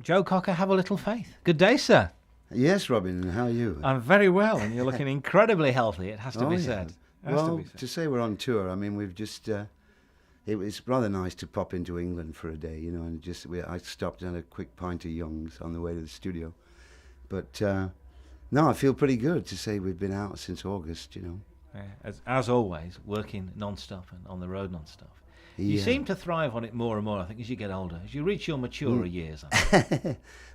Joe Cocker, Have a Little Faith. Good day, sir. Yes, Robin, how are you? I'm very well, and you're looking incredibly healthy, it has to be said. To say we're on tour, I mean, we've just, it was rather nice to pop into England for a day, you know, and I stopped and had a quick pint of Young's on the way to the studio. But, no, I feel pretty good to say we've been out since August, you know. Yeah, as always, working non-stop and on the road non-stop. You seem to thrive on it more and more, I think, as you get older, as you reach your maturer years.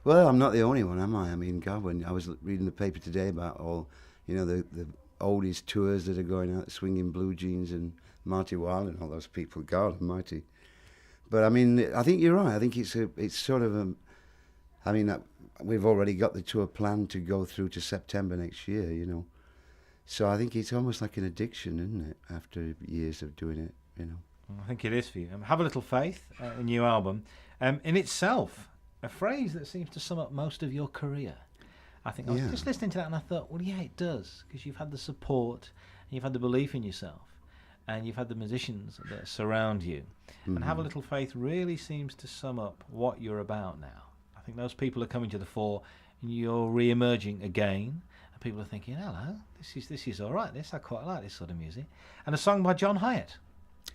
Well, I'm not the only one, am I? I mean, God, when I was reading the paper today about all, you know, the oldies tours that are going out, Swinging Blue Jeans and Marty Wilde and all those people, God almighty. But, I mean, I think you're right. I think it's sort of I mean, we've already got the tour planned to go through to September next year, you know. So I think it's almost like an addiction, isn't it, after years of doing it, you know. I think it is for you. Have a Little Faith, a new album. In itself, a phrase that seems to sum up most of your career. I think I was just listening to that and I thought, well, yeah, it does, because you've had the support, and you've had the belief in yourself, and you've had the musicians that surround you. Mm-hmm. And Have a Little Faith really seems to sum up what you're about now. I think those people are coming to the fore, and you're re-emerging again. And people are thinking, hello, this is all right. I quite like this sort of music. And a song by John Hyatt.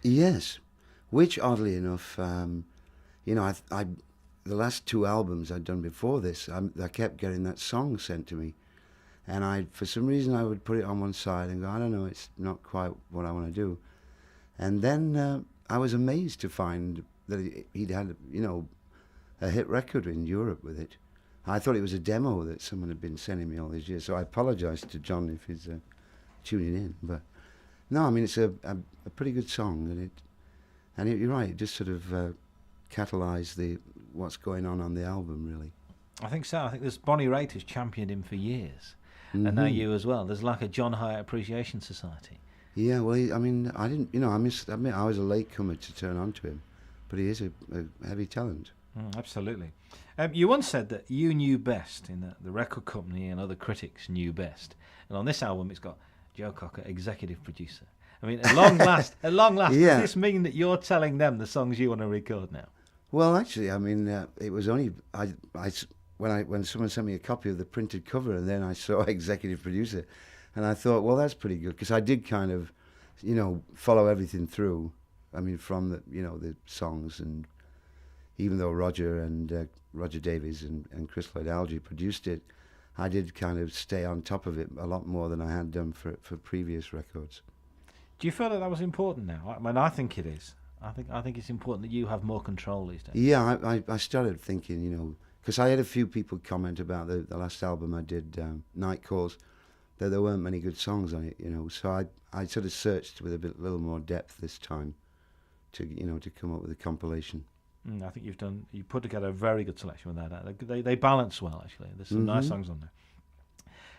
Yes, which oddly enough, you know, I the last two albums I'd done before this, I kept getting that song sent to me, and for some reason I would put it on one side and go, I don't know, it's not quite what I want to do, and then I was amazed to find that he'd had, you know, a hit record in Europe with it. I thought it was a demo that someone had been sending me all these years, so I apologise to John if he's tuning in, but. No, I mean, it's a pretty good song, and you're right, it just sort of catalysed what's going on the album, really. I think so. I think there's Bonnie Raitt has championed him for years, and now you as well. There's like a John Hyatt Appreciation Society. Yeah, well, I mean, I didn't, you know, I admit I was a latecomer to turn on to him, but he is a heavy talent. Absolutely. You once said that you knew best, in the record company and other critics knew best, and on this album it's got Joe Cocker, executive producer. I mean, at long last, does this mean that you're telling them the songs you want to record now? Well, actually, I mean, it was only when someone sent me a copy of the printed cover, and then I saw executive producer, and I thought, well, that's pretty good, because I did kind of, you know, follow everything through. I mean, from the songs, and even though Roger Davies and Chris Lloyd-Alge produced it, I did kind of stay on top of it a lot more than I had done for previous records. Do you feel that was important now? I mean, I think it is. I think it's important that you have more control these days. Yeah, I started thinking, you know, because I had a few people comment about the last album I did, Night Calls, that there weren't many good songs on it, you know. So I sort of searched with a little more depth this time to come up with a compilation. I think you put together a very good selection with that. They balance well, actually. There's some nice songs on there.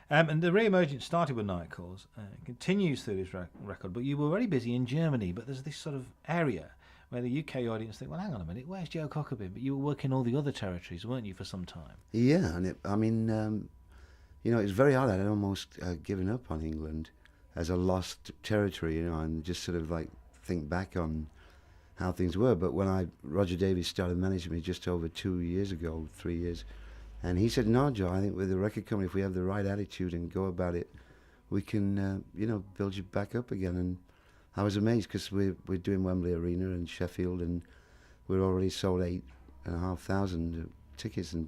And the re-emergence started with Night Calls, continues through this record, but you were very busy in Germany, but there's this sort of area where the UK audience think, well, hang on a minute, where's Joe Cocker been? But you were working all the other territories, weren't you, for some time? Yeah, and you know, it's very odd. I'd almost given up on England as a lost territory, you know, and just sort of like think back on how things were. But when Roger Davies started managing me just over 3 years, and he said, no, Joe, I think with the record company, if we have the right attitude and go about it, we can, you know, build you back up again. And I was amazed, because we're doing Wembley Arena and Sheffield, and we're already sold 8,500 tickets. And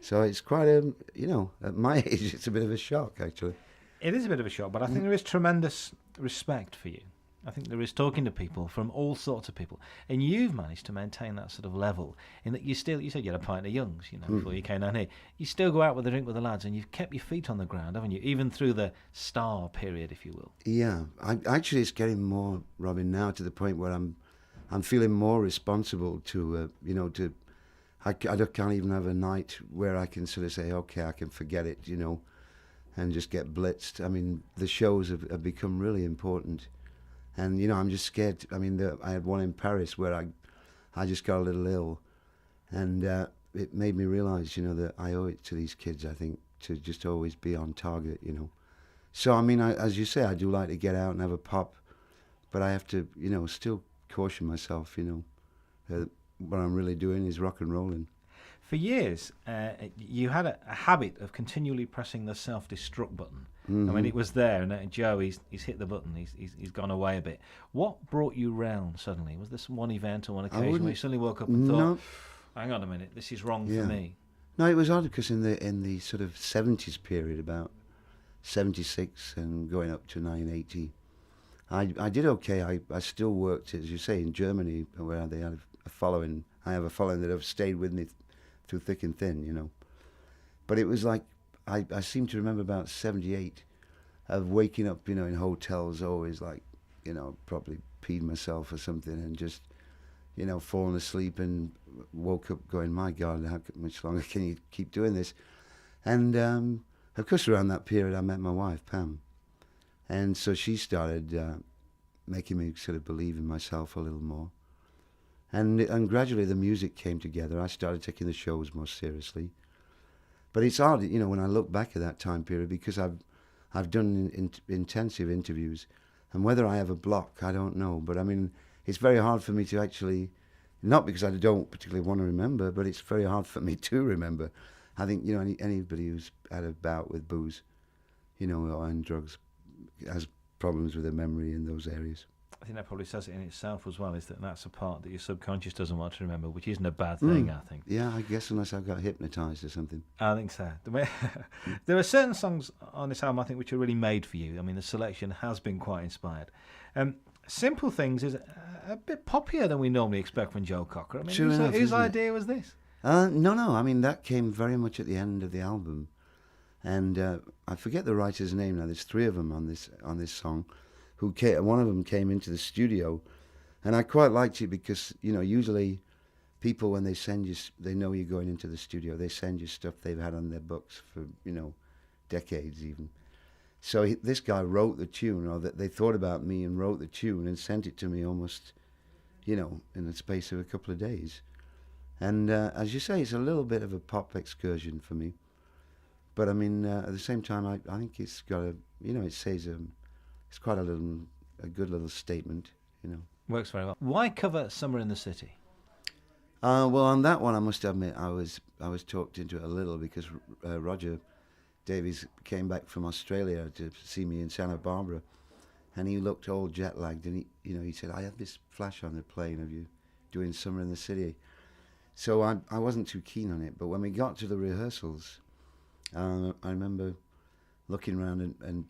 so it's quite you know, at my age, it's a bit of a shock, actually. It is a bit of a shock, but I think there is tremendous respect for you. I think there is talking to people from all sorts of people, and you've managed to maintain that sort of level in that you said you had a pint of Young's, you know, before you came down here. You still go out with a drink with the lads, and you've kept your feet on the ground, haven't you? Even through the star period, if you will. Yeah, actually, it's getting more, Robin, now to the point where I'm feeling more responsible to, you know, I can't even have a night where I can sort of say, okay, I can forget it, you know, and just get blitzed. I mean, the shows have become really important. And, you know, I'm just scared. I mean, I had one in Paris where I just got a little ill. And it made me realise, you know, that I owe it to these kids, I think, to just always be on target, you know. So, I mean, as you say, I do like to get out and have a pop. But I have to, you know, still caution myself, you know. What I'm really doing is rock and rolling. For years, you had a habit of continually pressing the self-destruct button. Mm-hmm. I mean, it was there, and Joe, he's hit the button. He's gone away a bit. What brought you round suddenly? Was this one event or one occasion where you suddenly woke up and thought, "Hang on a minute, this is wrong for me"? No, it was odd because in the sort of 70s period, about 76 and going up to 1980, I did okay. I still worked, as you say, in Germany, where they had a following. I have a following that have stayed with me through thick and thin, you know. But it was like, I seem to remember about 78 of waking up, you know, in hotels, always like, you know, probably peed myself or something and just, you know, falling asleep and woke up going, my God, how much longer can you keep doing this? And of course, around that period, I met my wife, Pam. And so she started making me sort of believe in myself a little more. And gradually the music came together. I started taking the shows more seriously. But it's odd, you know, when I look back at that time period, because I've done intensive interviews, and whether I have a block, I don't know. But I mean, it's very hard for me to actually, not because I don't particularly want to remember, but it's very hard for me to remember. I think, you know, anybody who's had a bout with booze, you know, or and drugs, has problems with their memory in those areas. I think that probably says it in itself as well, is that that's a part that your subconscious doesn't want to remember, which isn't a bad thing, I think. Yeah, I guess unless I've got hypnotised or something. I think so. There are certain songs on this album, I think, which are really made for you. I mean, the selection has been quite inspired. Simple Things is a bit poppier than we normally expect from Joe Cocker. I mean, whose idea was this? No. I mean, that came very much at the end of the album. And I forget the writer's name now. There's three of them on this song. One of them came into the studio, and I quite liked it because, you know, usually people, when they send you, they know you're going into the studio. They send you stuff they've had on their books for, you know, decades even. So this guy wrote the tune, or that they thought about me and wrote the tune and sent it to me almost, you know, in the space of a couple of days. And as you say, it's a little bit of a pop excursion for me. But I mean, at the same time, I think it's got a, you know, it says it's quite a good little statement, you know. Works very well. Why cover Summer in the City? Well, on that one, I must admit, I was talked into it a little because Roger Davies came back from Australia to see me in Santa Barbara, and he looked all jet lagged, and he said, I had this flash on the plane of you doing Summer in the City. So I wasn't too keen on it, but when we got to the rehearsals, I remember looking around and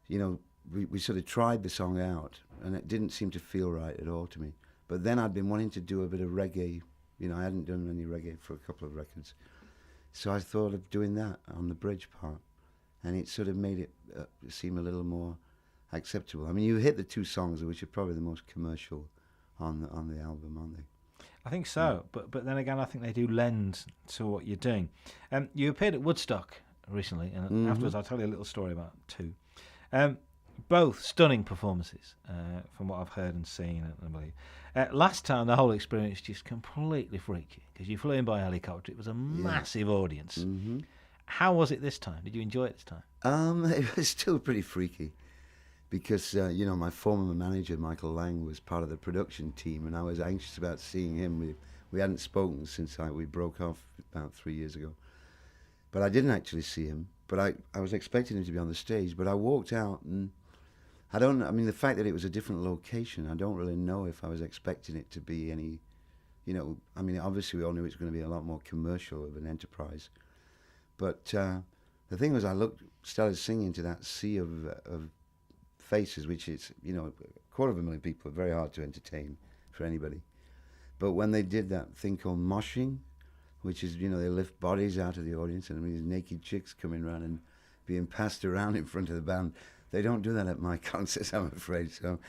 you know, we sort of tried the song out, and it didn't seem to feel right at all to me. But then I'd been wanting to do a bit of reggae. You know, I hadn't done any reggae for a couple of records. So I thought of doing that on the bridge part, and it sort of made it seem a little more acceptable. I mean, you hit the two songs, which are probably the most commercial on the album, aren't they? I think so, but then again, I think they do lend to what you're doing. You appeared at Woodstock recently, and afterwards I'll tell you a little story about two. Both stunning performances, from what I've heard and seen, I believe. Last time, the whole experience just completely freaked you, because you flew in by helicopter. It was a massive audience. Mm-hmm. How was it this time? Did you enjoy it this time? It was still pretty freaky, because, you know, my former manager, Michael Lang, was part of the production team, and I was anxious about seeing him. We hadn't spoken since we broke off about 3 years ago. But I didn't actually see him. But I was expecting him to be on the stage, but I walked out, and I mean, the fact that it was a different location, I don't really know if I was expecting it to be any, you know, I mean, obviously we all knew it was going to be a lot more commercial of an enterprise. But the thing was, started singing to that sea of faces, which is, you know, 250,000 people, very hard to entertain for anybody. But when they did that thing called moshing, which is, you know, they lift bodies out of the audience, and I mean, these naked chicks coming around and being passed around in front of the band. They don't do that at my concerts, I'm afraid. So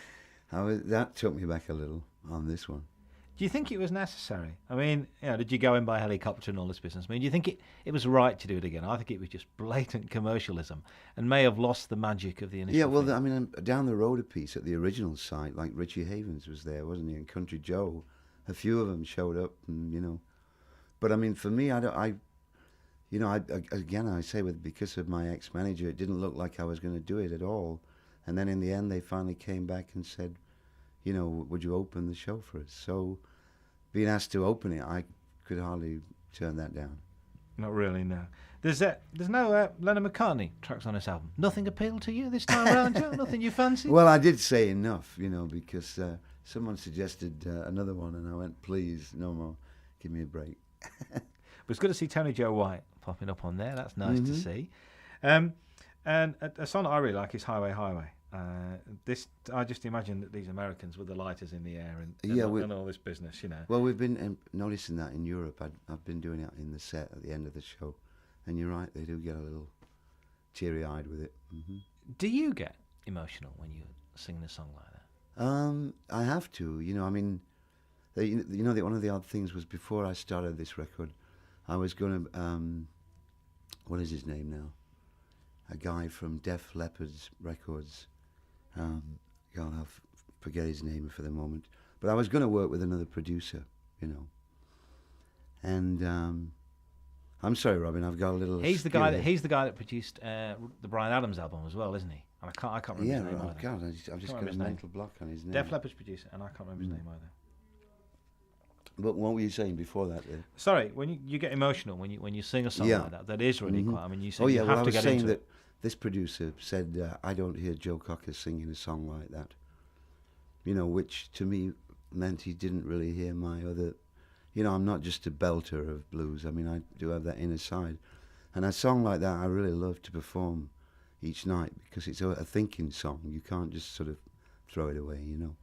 that took me back a little on this one. Do you think it was necessary? I mean, you know, did you go in by helicopter and all this business? I mean, do you think it was right to do it again? I think it was just blatant commercialism and may have lost the magic of the initial. Yeah, well, I mean, down the road a piece at the original site, like Richie Havens was there, wasn't he? And Country Joe, a few of them showed up, and, you know. But I mean, for me, I say because of my ex-manager, it didn't look like I was going to do it at all. And then in the end, they finally came back and said, would you open the show for us? So being asked to open it, I could hardly turn that down. Not really, no. There's no Lennon McCartney tracks on this album. Nothing appealed to you this time around, Joe? Nothing you fancy? Well, I did say enough, because someone suggested another one, and I went, please, no more. Give me a break. But it's good to see Tony Joe White popping up on there. That's nice to see. And a song that I really like is Highway, Highway. I just imagine that these Americans with the lighters in the air and all this business, Well, we've been noticing that in Europe. I've been doing it in the set at the end of the show. And you're right, they do get a little teary-eyed with it. Mm-hmm. Do you get emotional when you sing a song like that? I have to. One of the odd things was before I started this record, I was going to, what is his name now? A guy from Def Leppard's records. God, I'll forget his name for the moment. But I was going to work with another producer, And I'm sorry, Robin. I've got a little. He's the guy that produced the Bryan Adams album as well, isn't he? And I can't remember his name either. God, I've just got a mental block on his name. Def Leppard's producer, and I can't remember his name either. But what were you saying before that? Then? Sorry, when you get emotional when you sing a song like that is really quite. I mean, you say you have well, to get into it. I was saying that this producer said I don't hear Joe Cocker singing a song like that. Which to me meant he didn't really hear my other. I'm not just a belter of blues. I mean, I do have that inner side. And a song like that I really love to perform each night because it's a thinking song. You can't just sort of throw it away, Do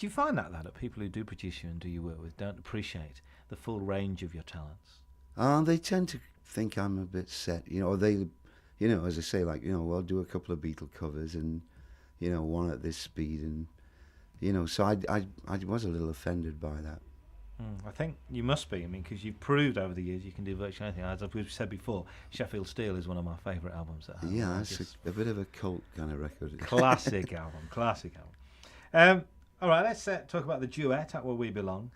you find that people who do produce you and do your work with don't appreciate the full range of your talents? They tend to think I'm a bit set, or they, as I say, like, well, do a couple of Beatle covers and, one at this speed. And, so I was a little offended by that. I think you must be. I mean, because you've proved over the years you can do virtually anything. As we've said before, Sheffield Steel is one of my favourite albums. Yeah, it's a bit of a cult kind of record. Classic album. All right, let's talk about the duet, At Where We Belong.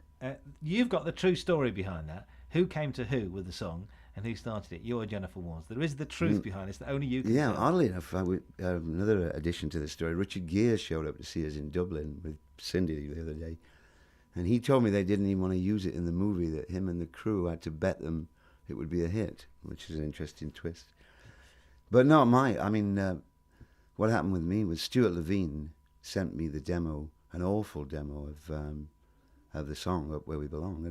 You've got the true story behind that. Who came to who with the song and who started it? You or Jennifer Warnes. There is the truth behind it that only you can tell. Oddly enough, another addition to the story, Richard Gere showed up to see us in Dublin with Cindy the other day. And he told me they didn't even want to use it in the movie, that him and the crew had to bet them it would be a hit, which is an interesting twist. But not what happened with me was Stuart Levine sent me the demo, an awful demo of the song, Up Where We Belong.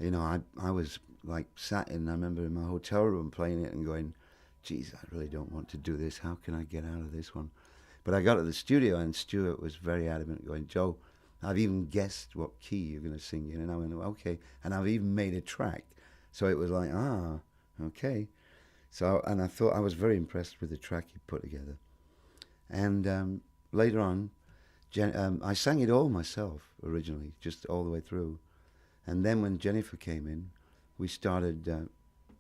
And, I was like I remember in my hotel room playing it and going, geez, I really don't want to do this. How can I get out of this one? But I got to the studio and Stuart was very adamant going, Joe, I've even guessed what key you're going to sing in. And I went, okay. And I've even made a track. So it was like, okay. So, and I thought I was very impressed with the track he put together. And later on, I sang it all myself originally, just all the way through. And then when Jennifer came in, we started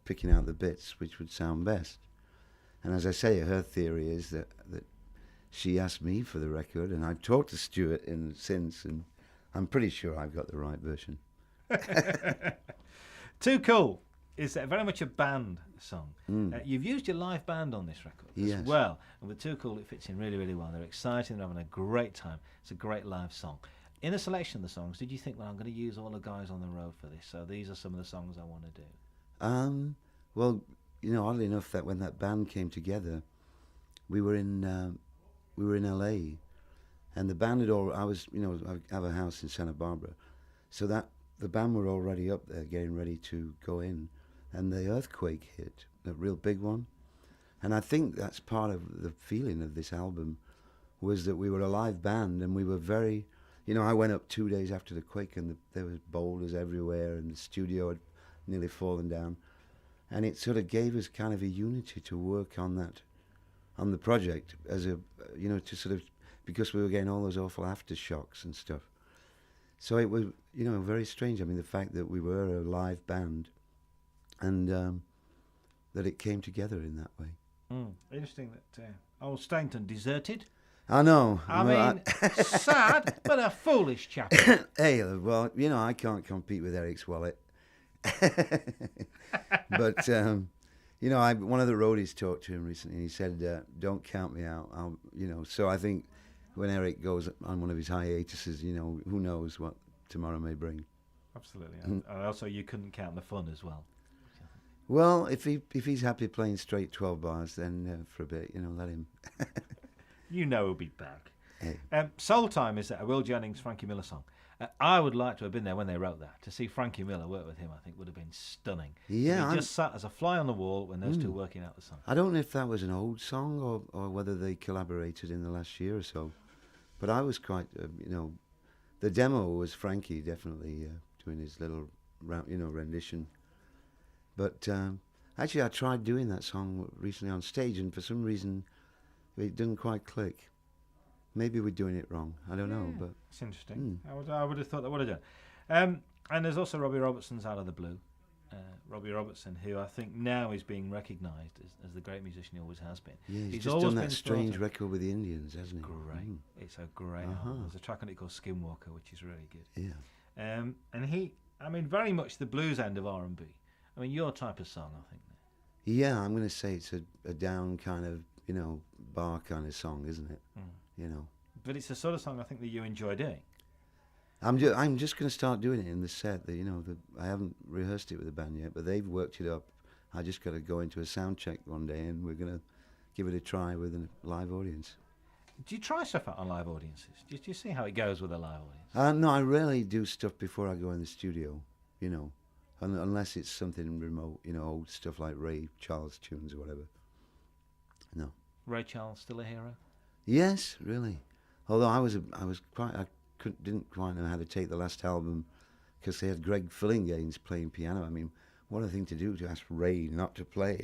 picking out the bits which would sound best. And as I say, her theory is that she asked me for the record, and I've talked to Stuart since, and I'm pretty sure I've got the right version. Too Cool is very much a band song. You've used your live band on this record as well, and with Too Cool it fits in really, really well. They're exciting, they're having a great time. It's a great live song. In the selection of the songs, did you think, well, I'm going to use all the guys on the road for this, so these are some of the songs I want to do? Well, oddly enough, that when that band came together, we were in LA, and the band I have a house in Santa Barbara, so that the band were already up there getting ready to go in, and the earthquake hit, a real big one. And I think that's part of the feeling of this album, was that we were a live band and we were very, I went up 2 days after the quake and there was boulders everywhere and the studio had nearly fallen down, and it sort of gave us kind of a unity to work on the project as a, to sort of, because we were getting all those awful aftershocks and stuff. So it was, very strange. I mean, the fact that we were a live band and that it came together in that way. Interesting that old Stainton deserted. I know. I mean, sad, but a foolish chap. Hey, well, I can't compete with Eric's wallet. But, one of the roadies talked to him recently, and he said, "Don't count me out." So I think when Eric goes on one of his hiatuses, who knows what tomorrow may bring. Absolutely. And also, you couldn't count the fun as well. Well, if he's happy playing straight 12 bars, then for a bit, let him. You know he'll be back. Hey. Soul Time is a Will Jennings, Frankie Miller song. I would like to have been there when they wrote that. To see Frankie Miller work with him, I think, would have been stunning. Yeah. He just sat as a fly on the wall when those two were working out the song. I don't know if that was an old song or whether they collaborated in the last year or so. But I was quite, the demo was Frankie definitely doing his little, rendition. But actually, I tried doing that song recently on stage, and for some reason, it didn't quite click. Maybe we're doing it wrong. I don't know, but it's interesting. I would have thought that would have done. And there's also Robbie Robertson's Out of the Blue. Robbie Robertson, who I think now is being recognised as the great musician he always has been. Yeah, he's just done that strange record with the Indians, hasn't he? Great. It's a great album. There's a track on it called Skinwalker, which is really good. Yeah. And he, very much the blues end of R&B. Your type of song, I think. Yeah, I'm going to say it's a down kind of, bar kind of song, isn't it? But it's the sort of song I think that you enjoy doing. I'm just going to start doing it in the set. I haven't rehearsed it with the band yet, but they've worked it up. I just got to go into a sound check one day, and we're going to give it a try with a live audience. Do you try stuff out on live audiences? Do you see how it goes with a live audience? No, I rarely do stuff before I go in the studio, unless it's something remote, old stuff like Ray Charles tunes or whatever. No. Ray Charles still a hero? Yes, really. Although I didn't quite know how to take the last album because they had Greg Fillinganes playing piano. What a thing to do to ask Ray not to play.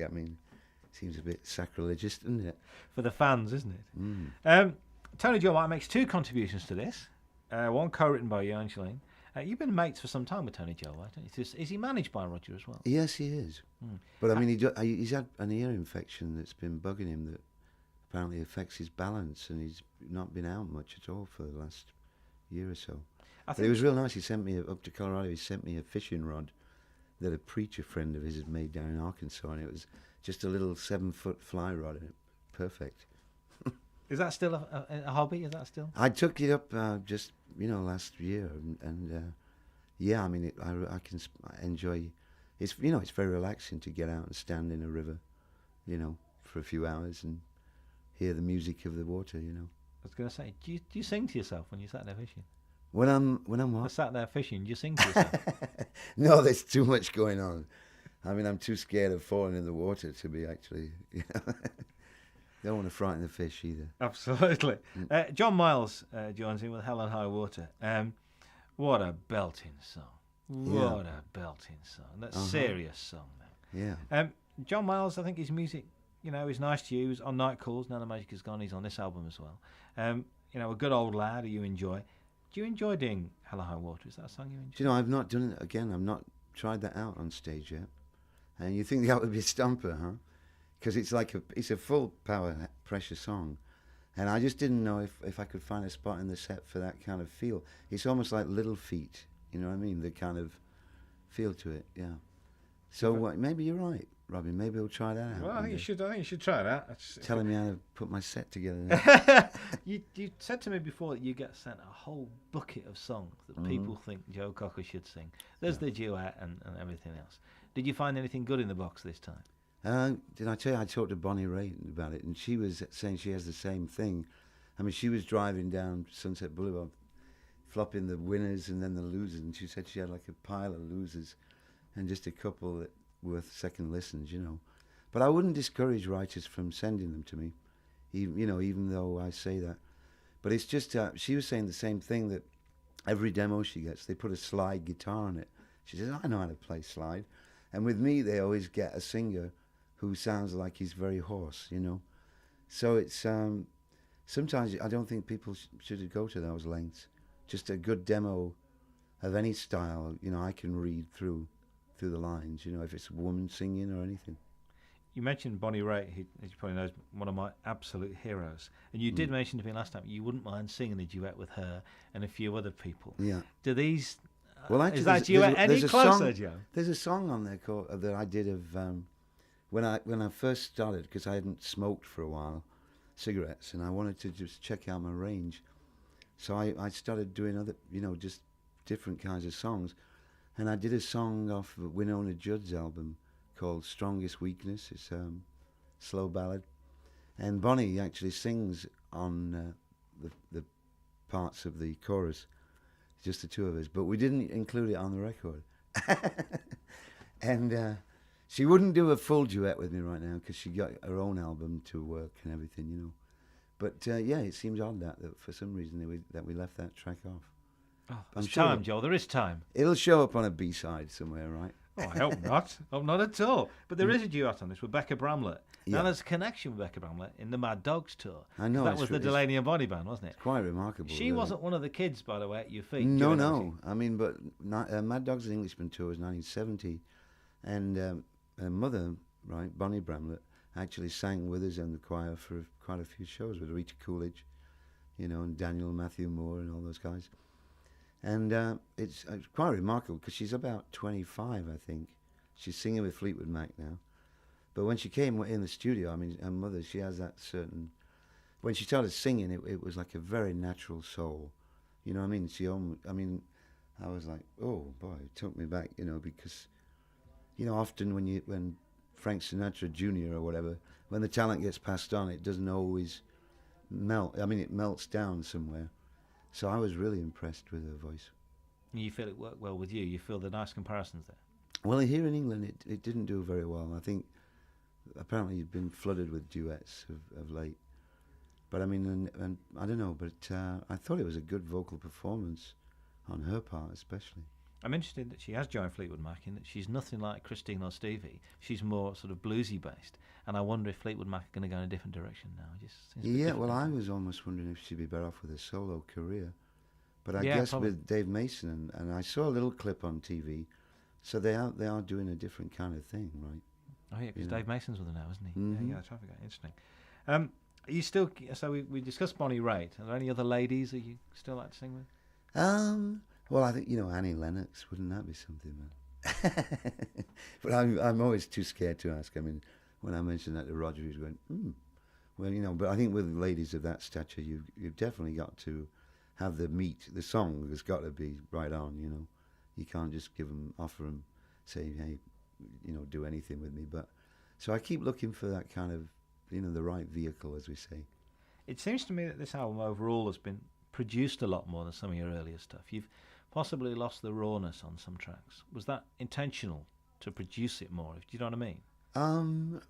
Seems a bit sacrilegious, doesn't it? For the fans, isn't it? Tony Joe White makes two contributions to this. One co-written by you, Angeline. You've been mates for some time with Tony Joe White, haven't you? Is he managed by Roger as well? Yes, he is. But he's had an ear infection that's been bugging him that apparently affects his balance, and he's not been out much at all for the last year or so. But it was real nice. He sent me up to Colorado. He sent me a fishing rod that a preacher friend of his had made down in Arkansas, and it was just a little 7-foot fly rod, and perfect. Is that still a hobby? Is that still? I took it up just last year, and I can enjoy. It's it's very relaxing to get out and stand in a river, for a few hours and hear the music of the water. I was going to say, do you sing to yourself when you sat there fishing? When I'm what? I sat there fishing. Do you sing to yourself? No, there's too much going on. I'm too scared of falling in the water to be actually. Don't want to frighten the fish either. Absolutely. John Miles joins in with Hell and High Water. What a belting song. What a belting song. That's serious song now. Yeah. John Miles, I think his music, is nice to use. On Night Calls, Now the Magic Is Gone, he's on this album as well. A good old lad who you enjoy. Do you enjoy doing Hell and High Water? Is that a song you enjoy? Do you know, I've not done it again. I've not tried that out on stage yet. And you think that would be a stumper, huh? Because it's a full power pressure song, and I just didn't know if I could find a spot in the set for that kind of feel. It's almost like Little Feat, you know what I mean? The kind of feel to it, yeah. So maybe you're right, Robin. Maybe we'll try that out. Well, I think you should try that. Telling me how to put my set together. You said to me before that you get sent a whole bucket of songs that people think Joe Cocker should sing. There's the duet and everything else. Did you find anything good in the box this time? Did I tell you I talked to Bonnie Raitt about it, and she was saying she has the same thing. She was driving down Sunset Boulevard, flopping the winners and then the losers, and she said she had like a pile of losers and just a couple that worth second listens, But I wouldn't discourage writers from sending them to me, even though I say that. But it's just, she was saying the same thing, that every demo she gets, they put a slide guitar on it. She says, I know how to play slide. And with me, they always get a singer who sounds like he's very hoarse, So it's, sometimes I don't think people should go to those lengths. Just a good demo of any style, I can read through the lines, if it's a woman singing or anything. You mentioned Bonnie Raitt, who, as you probably know, is one of my absolute heroes. And you did mention to me last time you wouldn't mind singing a duet with her and a few other people. Yeah. Do these... Well, actually, is that duet any closer, Joe? There's a song on there that I did of... When I first started, because I hadn't smoked for a while, cigarettes, and I wanted to just check out my range. So I started doing other, just different kinds of songs. and I did a song off Winona Judd's album called Strongest Weakness. It's slow ballad. And Bonnie actually sings on the parts of the chorus, just the two of us. But we didn't include it on the record. And she wouldn't do a full duet with me right now because she got her own album to work and everything, you know. But yeah, it seems odd that for some reason that we left that track off. Oh, there's time, Joel. There is time. It'll show up on a B-side somewhere, right? Oh, I hope not. Hope not at all. But there is a duet on this with Becca Bramlett. Yeah. Now, there's a connection with Becca Bramlett in the Mad Dogs tour. I know. That was the Delaney and Bonnie band, wasn't it? It's quite remarkable. She really. wasn't one of the kids, by the way, at your feet. No. I mean, but Mad Dogs and Englishman tour was 1970, and her mother, right, Bonnie Bramlett, actually sang with us in the choir for quite a few shows with Rita Coolidge, you know, and Daniel Matthew Moore and all those guys. And it's quite remarkable because she's about 25, I think. She's singing with Fleetwood Mac now. But when she came in the studio, I mean, her mother, she has that certain... When she started singing, it was like a very natural soul. You know what I mean? I was like, oh, boy, it took me back, you know, because, you know, often when Frank Sinatra Jr. or whatever, when the talent gets passed on, it doesn't always melt. I mean, it melts down somewhere. So I was really impressed with her voice. You feel it worked well with you? You feel the nice comparisons there? Well, here in England, it didn't do very well. I think apparently you've been flooded with duets of late. But I mean, and I don't know, but I thought it was a good vocal performance on her part, especially. I'm interested that she has joined Fleetwood Mac in that she's nothing like Christine or Stevie. She's more sort of bluesy based, and I wonder if Fleetwood Mac are going to go in a different direction now. It just seems Yeah, well, I was almost wondering if she'd be better off with a solo career. But I Yeah, guess probably. with Dave Mason, and I saw a little clip on TV, so they are doing a different kind of thing, right? Oh yeah, because You know. Dave Mason's with her now, isn't he? Mhm. Yeah, that's right. Interesting. Are you still? So we discussed Bonnie Raitt. Are there any other ladies that you still like to sing with? Well, I think, you know, Annie Lennox, wouldn't that be something, man? But I'm always too scared to ask. I mean, when I mentioned that to Roger, he's going, Well, you know, but I think with ladies of that stature, you've definitely got to have the meat. The song has got to be right on, you know. You can't just offer them, say, hey, you know, do anything with me. But so I keep looking for that kind of, you know, the right vehicle, as we say. It seems to me that this album overall has been produced a lot more than some of your earlier stuff. You've possibly lost the rawness on some tracks. Was that intentional to produce it more? Do you know what I mean?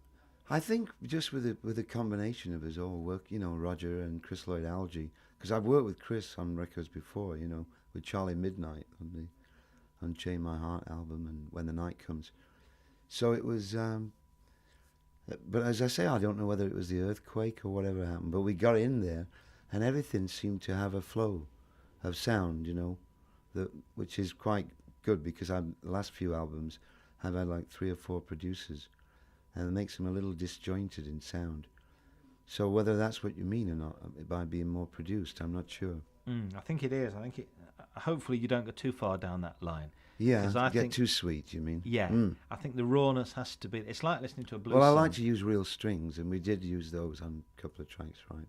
I think just with the combination of us all work, you know, Roger and Chris Lloyd Alge, because I've worked with Chris on records before, you know, with Charlie Midnight on the Unchain My Heart album and When the Night Comes. So it was, but as I say, I don't know whether it was the earthquake or whatever happened, but we got in there and everything seemed to have a flow of sound, you know, which is quite good because the last few albums I've had like 3 or 4 producers and it makes them a little disjointed in sound. So whether that's what you mean or not by being more produced, I'm not sure. I think it is. I think hopefully you don't go too far down that line. Yeah, I get think, too sweet, you mean? Yeah, I think the rawness has to be. It's like listening to a blues Well, I song. like to use real strings, and we did use those on a couple of tracks, right?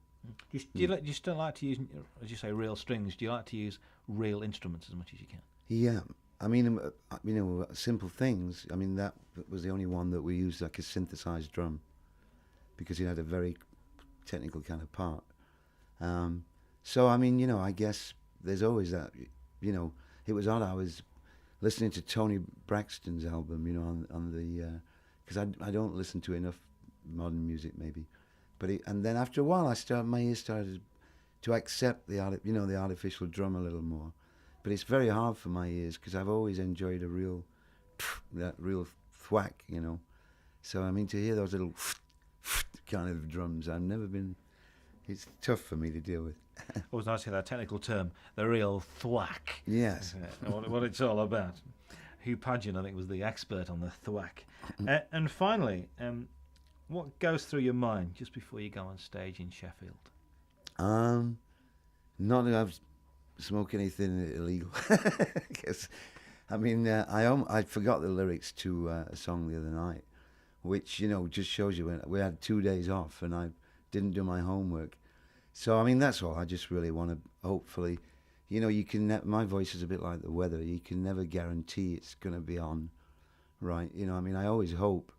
Do you still like to use, as you say, real strings? Do you like to use real instruments as much as you can? Yeah, I mean, you know, simple things. I mean, that was the only one that we used like a synthesized drum because it had a very technical kind of part. So, I mean, you know, I guess there's always that, you know, it was odd. I was listening to Tony Braxton's album, you know, on the, because I don't listen to enough modern music maybe. And then after a while my ears started to accept the artificial drum a little more. But it's very hard for my ears because I've always enjoyed that real thwack, you know. So, I mean, to hear those little kind of drums, it's tough for me to deal with. Always nice to hear that technical term, the real thwack. Yes. What it's all about. Hugh Padgham, I think, was the expert on the thwack. And finally, what goes through your mind just before you go on stage in Sheffield? Not that I've smoked anything illegal. Because, I mean, I forgot the lyrics to a song the other night, which, you know, just shows you we had 2 days off and I didn't do my homework. So, I mean, that's all. I just really want to hopefully you know, you can. My voice is a bit like the weather. You can never guarantee it's going to be on, right? You know, I mean, I always hope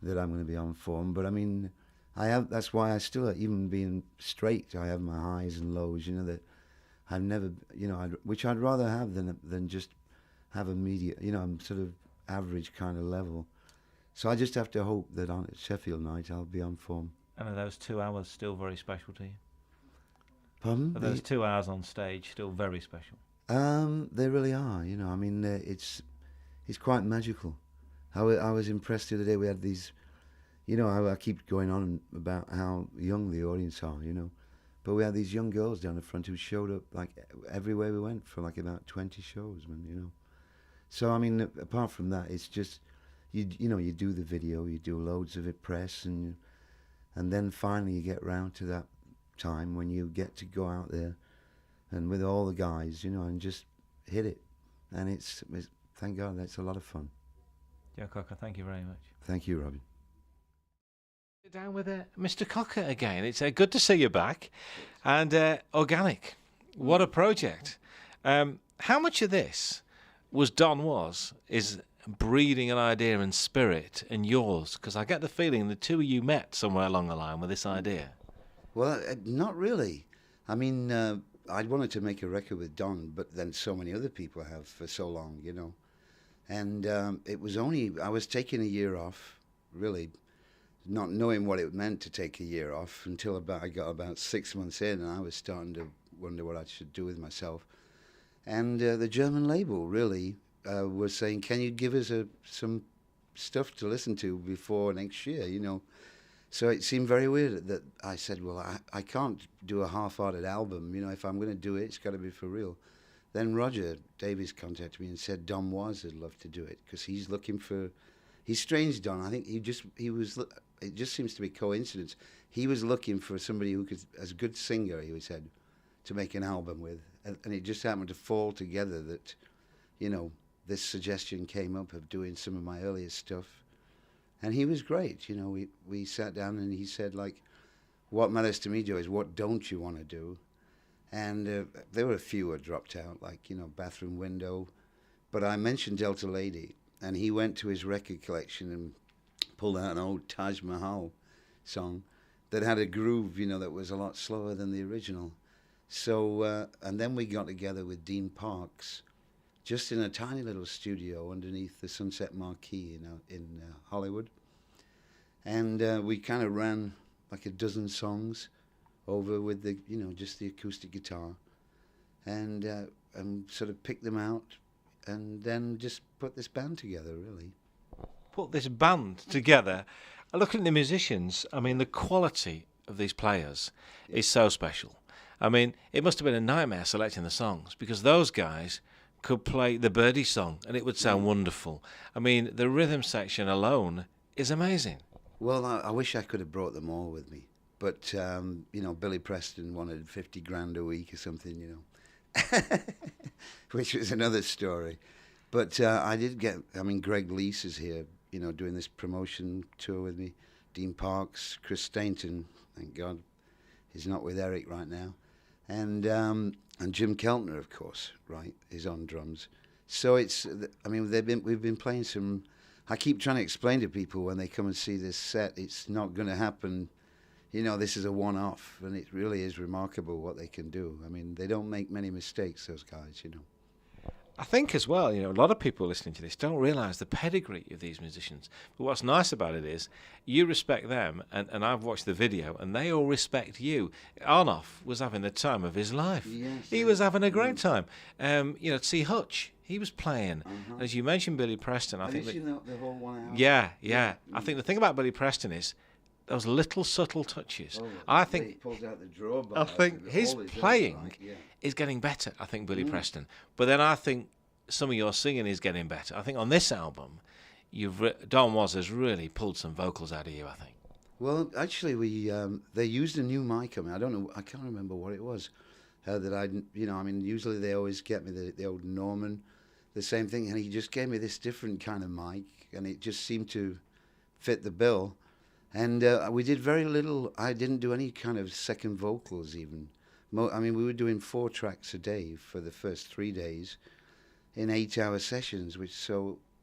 that I'm going to be on form, but I mean, I have. That's why I still, even being straight, I have my highs and lows. You know that I've never, you know, which I'd rather have than just have a media. You know, I'm sort of average kind of level. So I just have to hope that on Sheffield night I'll be on form. And are those 2 hours still very special to you? Pardon? Are those 2 hours on stage still very special? They really are. You know, I mean, it's quite magical. I was impressed the other day. We had these, you know, I keep going on about how young the audience are, you know, but we had these young girls down the front who showed up like everywhere we went for like about 20 shows, man, you know. So I mean, apart from that, it's just you know, you do the video, you do loads of it, press, and then finally you get round to that time when you get to go out there and with all the guys, you know, and just hit it. And it's thank God, that's a lot of fun. Joe Cocker, thank you very much. Thank you, Robin. Down with Mr. Cocker again. It's good to see you back. And Organic, what a project. How much of this is breeding an idea and spirit and yours? Because I get the feeling the two of you met somewhere along the line with this idea. Well, not really. I mean, I'd wanted to make a record with Don, but then so many other people have for so long, you know. And it was only, I was taking a year off, really, not knowing what it meant to take a year off until I got about 6 months in, and I was starting to wonder what I should do with myself. And the German label really was saying, can you give us some stuff to listen to before next year, you know? So it seemed very weird that I said, well, I can't do a half-hearted album, you know, if I'm going to do it, it's got to be for real. Then Roger Davies contacted me and said Don Was would love to do it because he's looking for, he's strange, Don. I think it just seems to be coincidence. He was looking for somebody who could, as a good singer, he said, to make an album with. And it just happened to fall together that, you know, this suggestion came up of doing some of my earliest stuff. And he was great, you know, we sat down and he said, like, what matters to me, Joe, is what don't you want to do? And there were a few that dropped out, like, you know, Bathroom Window. But I mentioned Delta Lady, and he went to his record collection and pulled out an old Taj Mahal song that had a groove, you know, that was a lot slower than the original. So, and then we got together with Dean Parks, just in a tiny little studio underneath the Sunset Marquee, you know, in Hollywood. And we kind of ran like a dozen songs over with the, you know, just the acoustic guitar, and sort of picked them out, and then just put this band together, really. Put this band together. Looking at the musicians, I mean, the quality of these players is so special. I mean, it must have been a nightmare selecting the songs because those guys could play the Birdie song and it would sound wonderful. I mean, the rhythm section alone is amazing. Well, I wish I could have brought them all with me. But, you know, Billy Preston wanted 50 grand a week or something, you know, which was another story. But I did get, I mean, Greg Lease is here, you know, doing this promotion tour with me. Dean Parks, Chris Stainton, thank God, he's not with Eric right now. And Jim Keltner, of course, right, is on drums. So it's, I mean, we've been playing some, I keep trying to explain to people when they come and see this set, it's not going to happen. You know, this is a one-off, and it really is remarkable what they can do. I mean, they don't make many mistakes, those guys, you know. I think as well, you know, a lot of people listening to this don't realise the pedigree of these musicians. But what's nice about it is you respect them, and I've watched the video, and they all respect you. Arnoff was having the time of his life. Yes, he was having a great time. You know, T. Hutch, he was playing. As you mentioned, Billy Preston. I think you seen the whole 1 hour? Yeah. I think the thing about Billy Preston is those little subtle touches. I think he pulls out the drawbar. I think his playing is getting better. I think Billy Preston, but then I think some of your singing is getting better. I think on this album, Don Was has really pulled some vocals out of you. I think. Well, actually, they used a new mic on me. I don't know. I can't remember what it was that I, you know. I mean, usually they always get me the old Norman, the same thing, and he just gave me this different kind of mic, and it just seemed to fit the bill. And we did very little. I didn't do any kind of second vocals even. I mean, we were doing 4 tracks a day for the first 3 days in 8-hour sessions,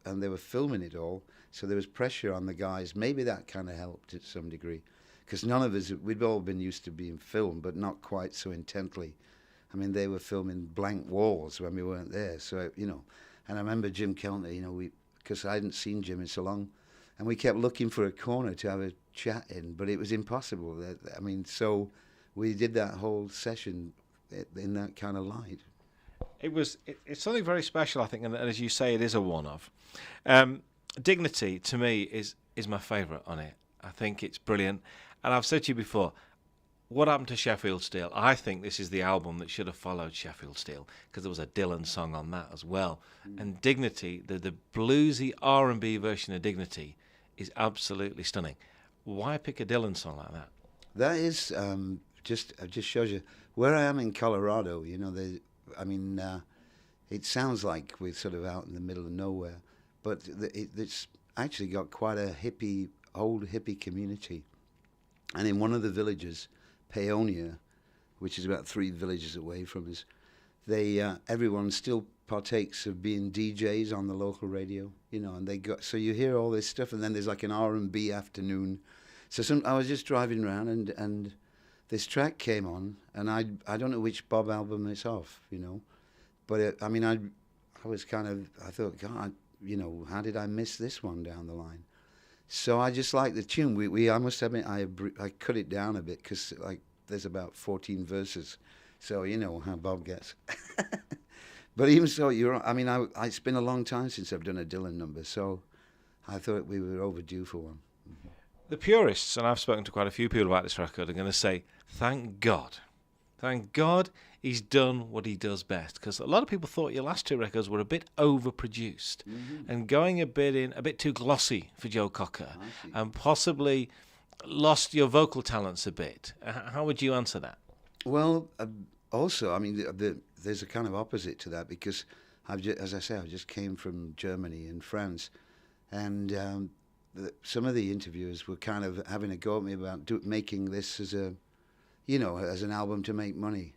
and they were filming it all, so there was pressure on the guys. Maybe that kind of helped to some degree, because none of us, we'd all been used to being filmed, but not quite so intently. I mean, they were filming blank walls when we weren't there, so, you know. And I remember Jim Keltner, you know, because I hadn't seen Jim in so long, and we kept looking for a corner to have a chat in, but it was impossible. I mean, so we did that whole session in that kind of light. It's something very special, I think, and as you say, it is a one-off. Dignity, to me, is my favourite on it. I think it's brilliant. And I've said to you before, what happened to Sheffield Steel? I think this is the album that should have followed Sheffield Steel, because there was a Dylan song on that as well. And Dignity, the bluesy R&B version of Dignity, is absolutely stunning. Why pick a Dylan song like that? That is just shows you where I am in Colorado. You know, it sounds like we're sort of out in the middle of nowhere, but it's actually got quite a old hippie community. And in one of the villages, Paonia, which is about 3 villages away from us, everyone still partakes of being DJs on the local radio, you know, and so you hear all this stuff, and then there's like an R&B afternoon. So I was just driving around, and this track came on, and I don't know which Bob album it's off, you know, but I was I thought, God, you know, how did I miss this one down the line? So I just like the tune. I must admit, I cut it down a bit, because like there's about 14 verses, so you know how Bob gets. But even so, I mean, it's been a long time since I've done a Dylan number, so I thought we were overdue for one. The purists, and I've spoken to quite a few people about this record, are going to say, thank God he's done what he does best, because a lot of people thought your last 2 records were a bit overproduced and going a bit too glossy for Joe Cocker, and possibly lost your vocal talents a bit. How would you answer that? Well, also, I mean, there's a kind of opposite to that, because as I say, I just came from Germany and France, and some of the interviewers were kind of having a go at me about making this as as an album to make money,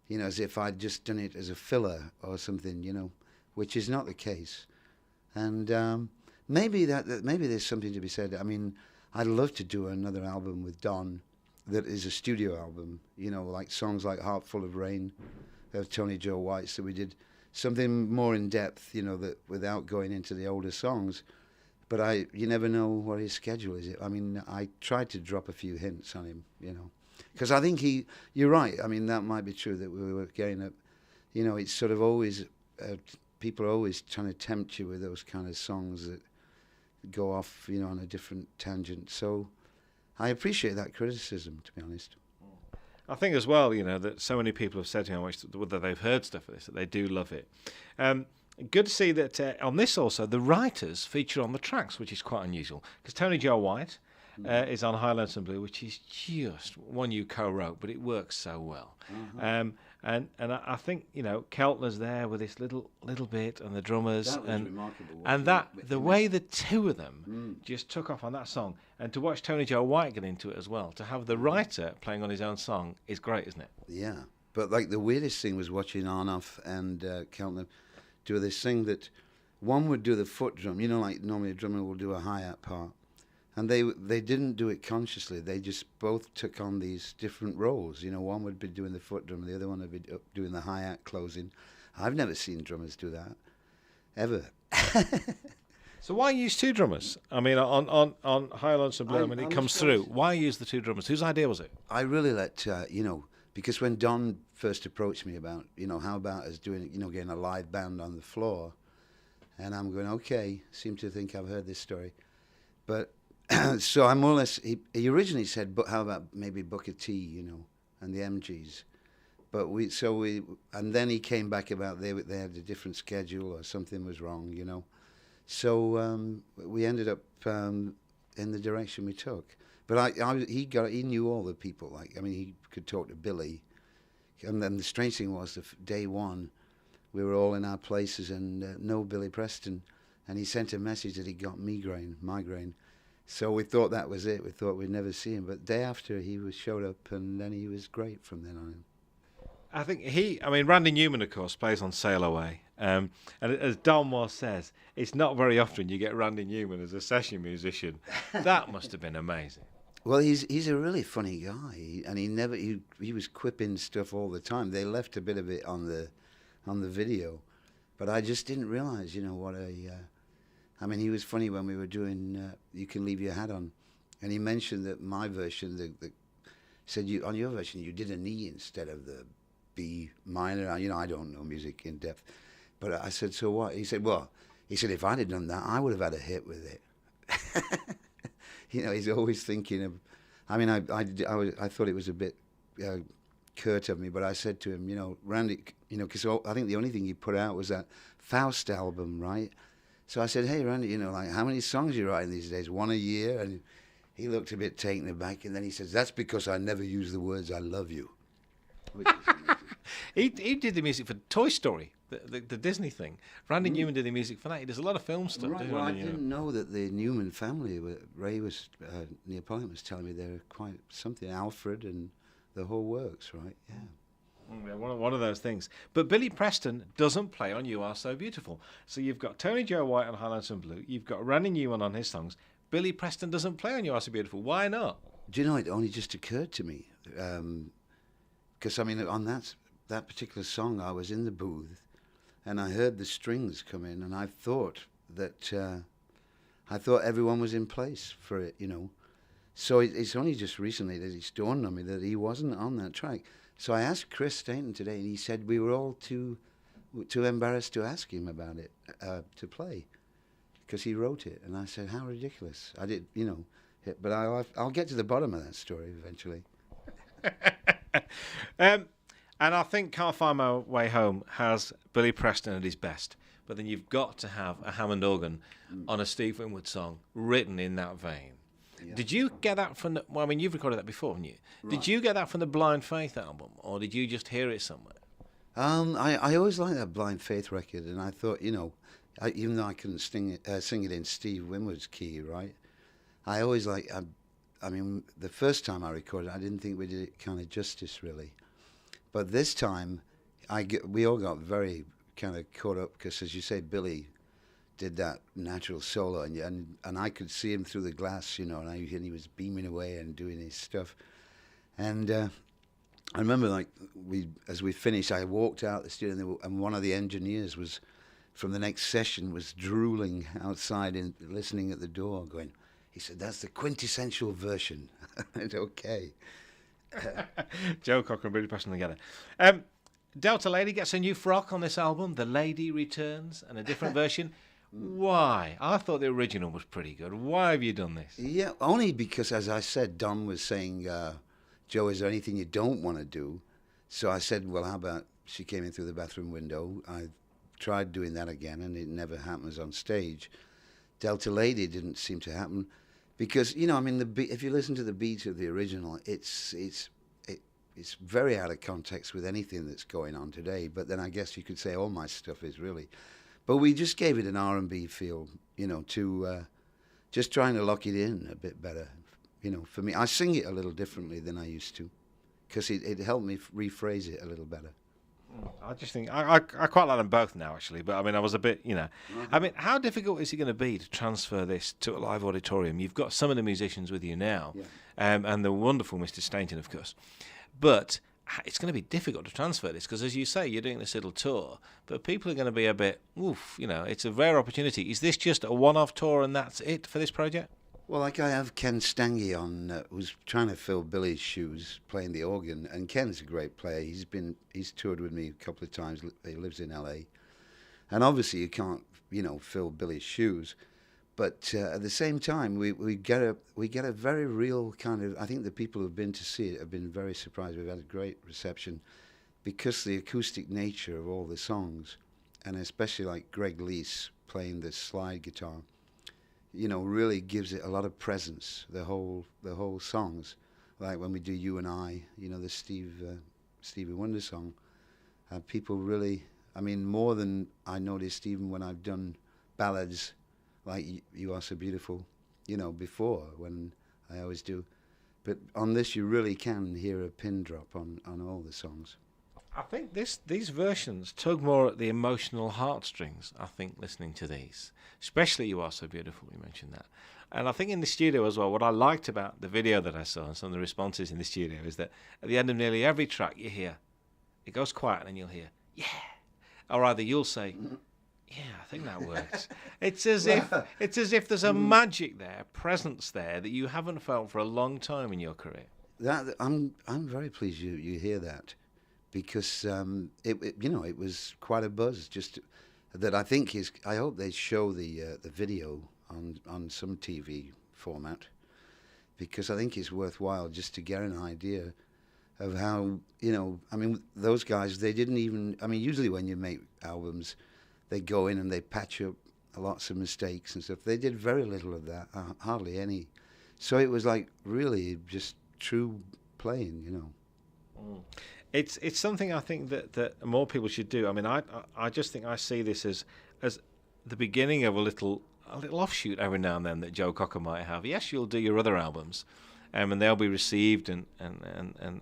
you know, as if I'd just done it as a filler or something, you know, which is not the case. And maybe there's something to be said. I mean, I'd love to do another album with Don that is a studio album, you know, like songs like Heart Full of Rain of Tony Joe White. So we did something more in depth, you know, that without going into the older songs. But you never know what his schedule is. I mean, I tried to drop a few hints on him, you know, because I think you're right. I mean, that might be true that we were getting up, you know, it's sort of always, people are always trying to tempt you with those kind of songs that go off, you know, on a different tangent. So I appreciate that criticism, to be honest. I think as well, you know, that so many people have said to me how much whether they've heard stuff of this, that they do love it. Good to see that on this also, the writers feature on the tracks, which is quite unusual, because Tony Joe White is on High Lonesome Blue, which is just one you co-wrote, but it works so well. And I think, you know, Keltner's there with this little bit, and the drummers, that was remarkable. And the way the 2 of them just took off on that song, and to watch Tony Joe White get into it as well, to have the writer playing on his own song is great, isn't it? Yeah, but like the weirdest thing was watching Arnoff and Keltner do this thing that one would do the foot drum, you know, like normally a drummer will do a hi-hat part, and they didn't do it consciously. They just both took on these different roles. You know, one would be doing the foot drum, the other one would be doing the hi-hat closing. I've never seen drummers do that, ever. So why use 2 drummers? I mean, on High Lonesome Blue, when it comes through, why use the 2 drummers? Whose idea was it? I really let, you know, because when Don first approached me about, you know, how about us doing, you know, getting a live band on the floor, and I'm going, okay, seem to think I've heard this story. But, so I more or less, he originally said, but how about maybe Booker T, you know, and the MGs. But and then he came back about they had a different schedule or something was wrong, you know. So we ended up in the direction we took. But he knew all the people. Like, I mean, he could talk to Billy. And then the strange thing was, day one, we were all in our places and no Billy Preston. And he sent a message that he got migraine. So we thought that was it. We thought we'd never see him. But day after, he showed up, and then he was great from then on. I think Randy Newman, of course, plays on Sail Away. And as Don Moore says, it's not very often you get Randy Newman as a session musician. That must have been amazing. Well, he's a really funny guy, and he was quipping stuff all the time. They left a bit of it on the video, but I just didn't realize, what he was funny when we were doing "You Can Leave Your Hat On," and he mentioned that my version, said on your version you did an E instead of the B minor. I don't know music in depth, but I said, so what? He said, if I'd have done that, I would have had a hit with it. He's always thinking of. I thought it was a bit curt of me, but I said to him, Randy, because I think the only thing he put out was that Faust album, right? So I said, hey, Randy, how many songs are you writing these days? One a year? And he looked a bit taken aback, and then he says, that's because I never use the words "I love you." He did the music for Toy Story, the Disney thing. Randy Newman did the music for that. He does a lot of film stuff. Right, well, I didn't know that the Newman family, Neapolitan was telling me they're quite something, Alfred and the whole works, right? Yeah. Yeah, one of those things. But Billy Preston doesn't play on "You Are So Beautiful." So you've got Tony Joe White on "High Notes and Blue." You've got Randy Newman on his songs. Billy Preston doesn't play on "You Are So Beautiful." Why not? Do you know, it only just occurred to me. Because, on that particular song, I was in the booth, and I heard the strings come in, and I thought everyone was in place for it, So it's only just recently that it's dawned on me that he wasn't on that track. So I asked Chris Stainton today, and he said we were all too embarrassed to ask him about it, to play, because he wrote it. And I said, how ridiculous. I did, but I'll get to the bottom of that story eventually. And I think "Can't Find My Way Home" has Billy Preston at his best. But then you've got to have a Hammond organ on a Steve Winwood song written in that vein. Yeah. Did you get that from you've recorded that before, haven't you? Right. Did you get that from the Blind Faith album, or did you just hear it somewhere? I always liked that Blind Faith record, and I thought, even though I couldn't sing it in Steve Winwood's key, right? I always the first time I recorded, I didn't think we did it kind of justice, really. But this time, we all got very kind of caught up, because, as you say, Billy did that natural solo, and I could see him through the glass, and he was beaming away and doing his stuff. And I remember, as we finished, I walked out the studio, and one of the engineers from the next session was drooling outside and listening at the door, going, he said, that's the quintessential version. And okay. Joe Cocker and Billy Preston together. Delta Lady gets a new frock on this album. The Lady returns, and a different version. Why? I thought the original was pretty good. Why have you done this? Yeah, only because, as I said, Don was saying, Joe, is there anything you don't want to do? So I said, well, how about she came in through the bathroom window? I tried doing that again, and it never happens on stage. Delta Lady didn't seem to happen. Because, if you listen to the beat of the original, it's very out of context with anything that's going on today. But then I guess you could say all my stuff is really. But we just gave it an R&B feel, to just trying to lock it in a bit better. For me, I sing it a little differently than I used to, because it helped me rephrase it a little better. I just think I quite like them both now, actually. But I was a bit, how difficult is it going to be to transfer this to a live auditorium? You've got some of the musicians with you now, yeah. And the wonderful Mr. Stainton, of course. But it's going to be difficult to transfer this, because, as you say, you're doing this little tour, but people are going to be a bit, it's a rare opportunity. Is this just a one-off tour and that's it for this project? Well, I have Ken Stange on, who's trying to fill Billy's shoes, playing the organ. And Ken's a great player. He's toured with me a couple of times. He lives in LA, and obviously you can't, fill Billy's shoes. But at the same time, we get a very real kind of. I think the people who've been to see it have been very surprised. We've had a great reception, because the acoustic nature of all the songs, and especially like Greg Lease playing the slide guitar, really gives it a lot of presence. The whole songs, like when we do "You and I," the Stevie Wonder song, people really, more than I noticed even when I've done ballads like "You Are So Beautiful," before, when I always do. But on this, you really can hear a pin drop on all the songs. I think these versions tug more at the emotional heartstrings, I think, listening to these. Especially You Are So Beautiful, you mentioned that. And I think in the studio as well, what I liked about the video that I saw and some of the responses in the studio is that at the end of nearly every track you hear, it goes quiet and you'll hear, yeah. Or either you'll say, yeah, I think that works. It's as if there's a magic there, a presence there that you haven't felt for a long time in your career. I'm very pleased you hear that, because it was quite a buzz. Just that I think I hope they show the video on some TV format, because I think it's worthwhile just to get an idea of how, I mean, those guys, they didn't even, I mean, usually when you make albums, they go in and they patch up lots of mistakes and stuff. They did very little of that, hardly any. So it was like really just true playing. It's something I think that more people should do. I mean, I just think I see this as the beginning of a little offshoot every now and then that Joe Cocker might have. Yes, you'll do your other albums, and they'll be received and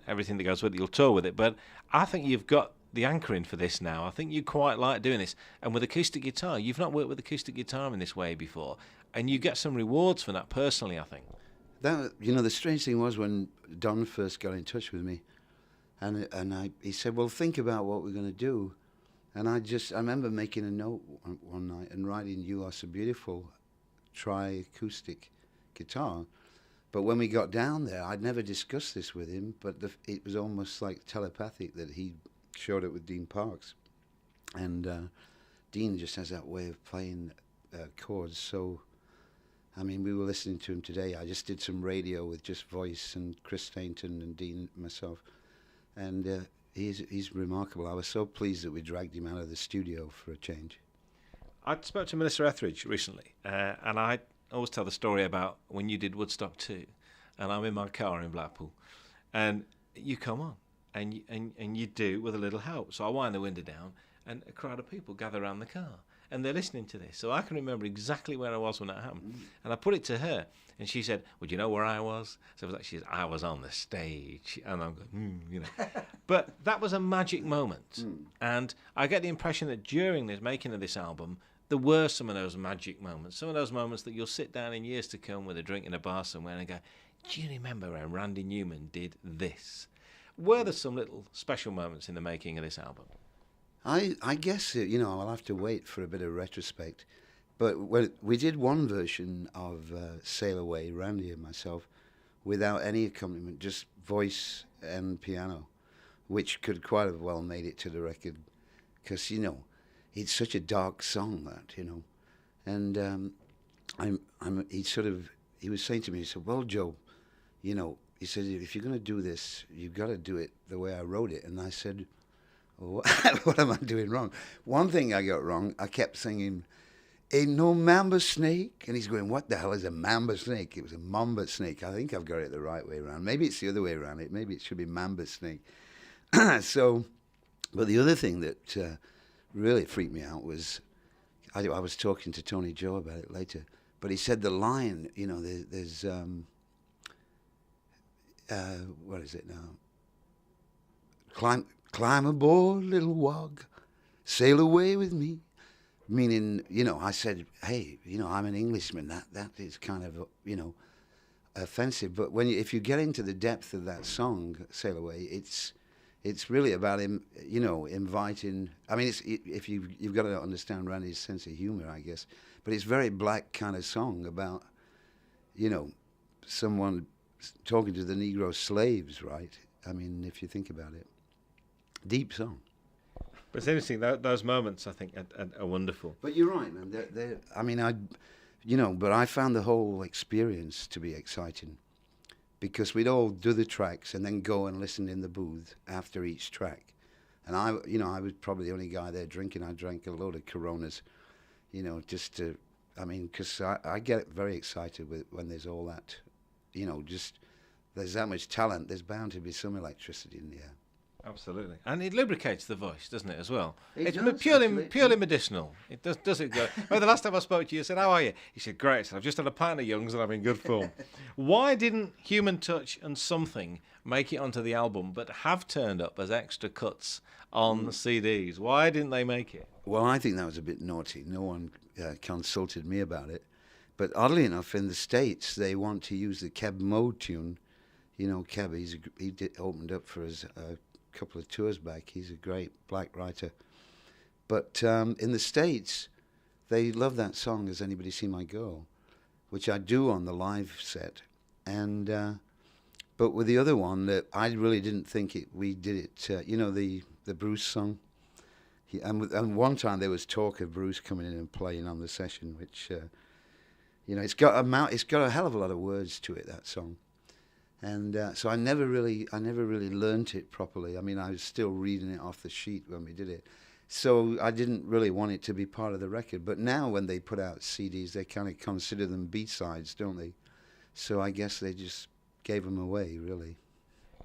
everything that goes with it. You'll tour with it, but I think you've got the anchoring for this now. I think you quite like doing this, and with acoustic guitar, you've not worked with acoustic guitar in this way before, and you get some rewards for that personally, I think. That, the strange thing was when Don first got in touch with me, he said, well, think about what we're going to do. And I remember making a note one night and writing, You Are So Beautiful, try acoustic guitar. But when we got down there, I'd never discussed this with him, but it was almost like telepathic that he showed it with Dean Parks. And Dean just has that way of playing chords. So, I mean, we were listening to him today. I just did some radio with just voice and Chris Stainton and Dean and myself. And he's remarkable. I was so pleased that we dragged him out of the studio for a change. I spoke to Melissa Etheridge recently, and I always tell the story about when you did Woodstock 2, and I'm in my car in Blackpool, and you come on, and you do with a little help. So I wind the window down, and a crowd of people gather around the car, and they're listening to this. So I can remember exactly where I was when that happened. And I put it to her, and she said, well, do you know where I was? So it was like, I was on the stage. And I'm going, But that was a magic moment. And I get the impression that during the making of this album, there were some of those magic moments, some of those moments that you'll sit down in years to come with a drink in a bar somewhere and go, do you remember when Randy Newman did this? Were there some little special moments in the making of this album? I guess, I'll have to wait for a bit of retrospect. But we did one version of Sail Away, Randy and myself, without any accompaniment, just voice and piano, which could quite have well made it to the record. Because, it's such a dark song, that, And he was saying to me, he said, well, Joe, he said, if you're going to do this, you've got to do it the way I wrote it. And I said, what am I doing wrong? One thing I got wrong, I kept singing, ain't no mamba snake. And he's going, what the hell is a mamba snake? It was a mamba snake. I think I've got it the right way around. Maybe it's the other way around. Maybe it should be mamba snake. But the other thing that really freaked me out was, I was talking to Tony Joe about it later, but he said the line, there's, what is it now? Climb aboard, little wog, sail away with me. Meaning, I said, hey, I'm an Englishman. That is kind of, offensive. But if you get into the depth of that song, Sail Away, it's really about him, inviting. I mean, you've got to understand Randy's sense of humor, I guess. But it's a very black kind of song about, someone talking to the Negro slaves, right? I mean, if you think about it. Deep song. But it's interesting, those moments, I think, are wonderful. But you're right, man. But I found the whole experience to be exciting, because we'd all do the tracks and then go and listen in the booth after each track. And I was probably the only guy there drinking. I drank a load of Coronas, just to, because I get very excited when there's all that, there's that much talent. There's bound to be some electricity in the air. Absolutely, and it lubricates the voice, doesn't it, as well? It It's does, purely medicinal. It does it go? Well, the last time I spoke to you, I said, "How are you?" He said, "Great." I said, "I've just had a pint of Young's and I'm in good form." Why didn't Human Touch and Something make it onto the album, but have turned up as extra cuts on the CDs? Why didn't they make it? Well, I think that was a bit naughty. No one consulted me about it. But oddly enough, in the States, they want to use the Keb Mo tune. You know, Keb, opened up for us a couple of tours back. He's a great black writer. But in the States, they love that song, Has Anybody Seen My Girl? Which I do on the live set. And but with the other one, that I really didn't think we did it. You know, the Bruce song. And one time there was talk of Bruce coming in and playing on the session, which you know, it's got a hell of a lot of words to it, that song. And so I never really learnt it properly. I mean, I was still reading it off the sheet when we did it. So I didn't really want it to be part of the record. But now when they put out CDs, they kind of consider them B-sides, don't they? So I guess they just gave them away, really.